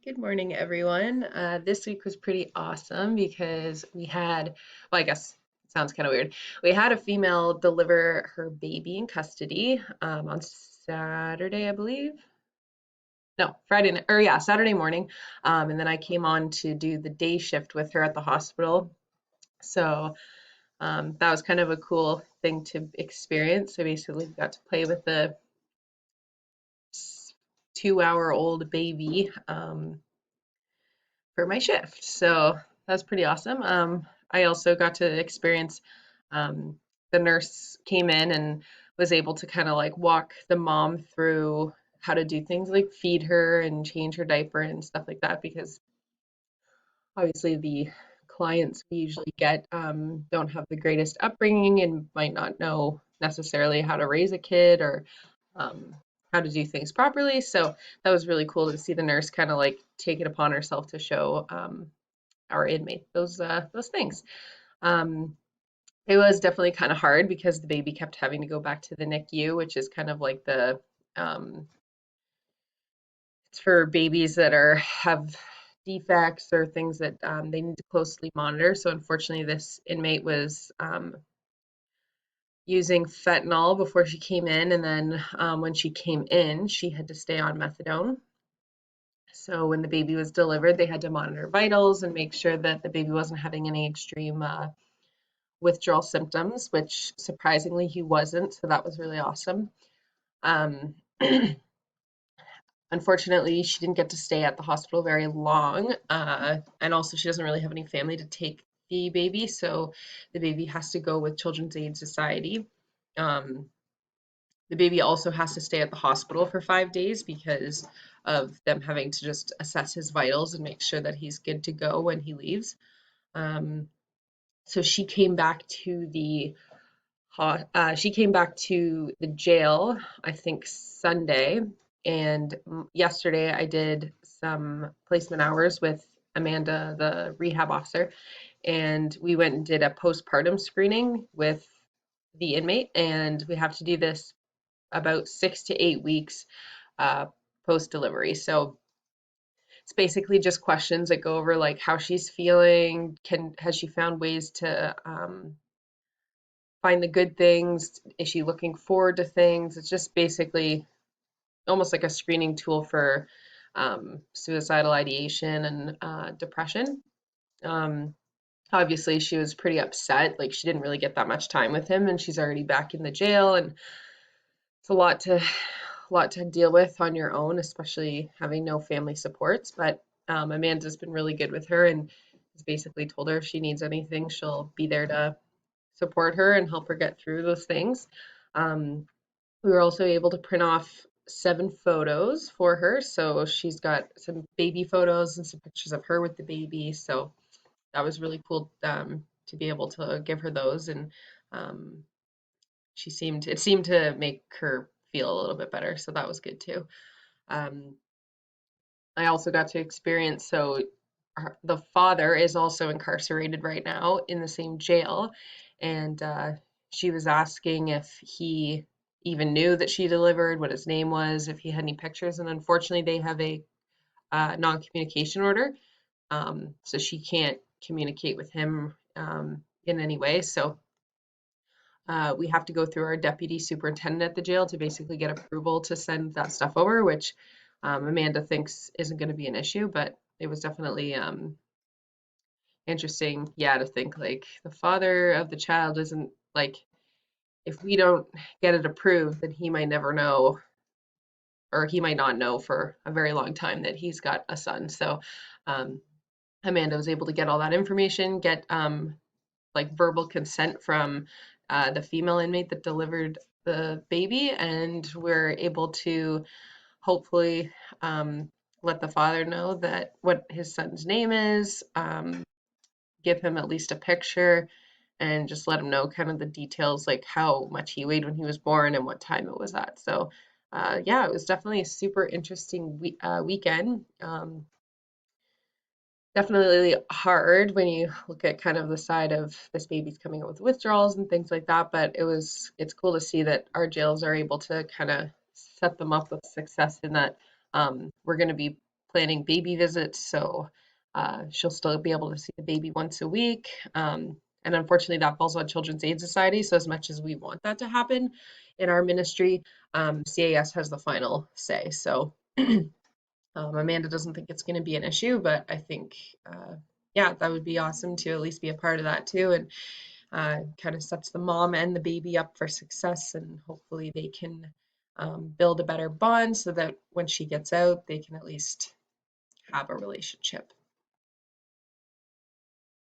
Good morning, everyone. This week was pretty awesome because well, I guess it sounds kind of weird. We had a female deliver her baby in custody on Saturday, I believe. No, Friday, or yeah, Saturday morning. And then I came on to do the day shift with her at the hospital. So that was kind of a cool thing to experience. I basically got to play with the 2-hour-old baby. For my shift. So that was pretty awesome. I also got to experience um, the nurse came in and was able to kind of like walk the mom through how to do things like feed her and change her diaper and stuff like that because obviously the clients we usually get don't have the greatest upbringing and might not know necessarily how to raise a kid or um, how to do things properly. So that was really cool to see the nurse kind of like take it upon herself to show our inmate those things. Um, it was definitely kind of hard because the baby kept having to go back to the NICU, which is kind of like the um, it's for babies that are have defects or things that they need to closely monitor. So unfortunately, this inmate was using fentanyl before she came in, and then when she came in, she had to stay on methadone. So when the baby was delivered, they had to monitor vitals and make sure that the baby wasn't having any extreme withdrawal symptoms, which surprisingly he wasn't. So that was really awesome. Um, Unfortunately, she didn't get to stay at the hospital very long. And also, she doesn't really have any family to take the baby. So the baby has to go with Children's Aid Society. Um, the baby also has to stay at the hospital for 5 days because of them having to just assess his vitals and make sure that he's good to go when he leaves. Um, so she came back to the jail, I think Sunday, and yesterday I did some placement hours with Amanda, the rehab officer, and we went and did a postpartum screening with the inmate, and we have to do this about 6 to 8 weeks uh, post delivery. So it's basically just questions that go over like how she's feeling, has she found ways to find the good things? Is she looking forward to things? It's just basically almost like a screening tool for suicidal ideation and depression. Um, Obviously, she was pretty upset. Like she didn't really get that much time with him, and she's already back in the jail, and it's a lot to deal with on your own, especially having no family supports. But Amanda's been really good with her and has basically told her if she needs anything, she'll be there to support her and help her get through those things. Um, we were also able to print off 7 photos for her. So she's got some baby photos and some pictures of her with the baby. So that was really cool to be able to give her those. And um, it seemed to make her feel a little bit better. So that was good too. Um, I also got to experience, so the father is also incarcerated right now in the same jail. And she was asking if he even knew that she delivered, what his name was, if he had any pictures. And unfortunately, they have a non-communication order. So she can't communicate with him in any way. So we have to go through our deputy superintendent at the jail to basically get approval to send that stuff over, which Amanda thinks isn't going to be an issue, but it was definitely interesting, yeah, to think like the father of the child isn't like, if we don't get it approved, then he might never know, or he might not know for a very long time that he's got a son. So um, Amanda was able to get all that information, get like verbal consent from the female inmate that delivered the baby, and we're able to hopefully let the father know that what his son's name is, give him at least a picture, and just let him know kind of the details, like how much he weighed when he was born and what time it was at. So, yeah, it was definitely a super interesting weekend. Definitely hard when you look at kind of the side of this baby's coming up with withdrawals and things like that, but it's cool to see that our jails are able to kind of set them up with success in that we're going to be planning baby visits, so she'll still be able to see the baby once a week. And unfortunately, that falls on Children's Aid Society. So as much as we want that to happen in our ministry, CAS has the final say. So Amanda doesn't think it's going to be an issue, but I think, yeah, that would be awesome to at least be a part of that too. And kind of sets the mom and the baby up for success, and hopefully they can build a better bond so that when she gets out, they can at least have a relationship.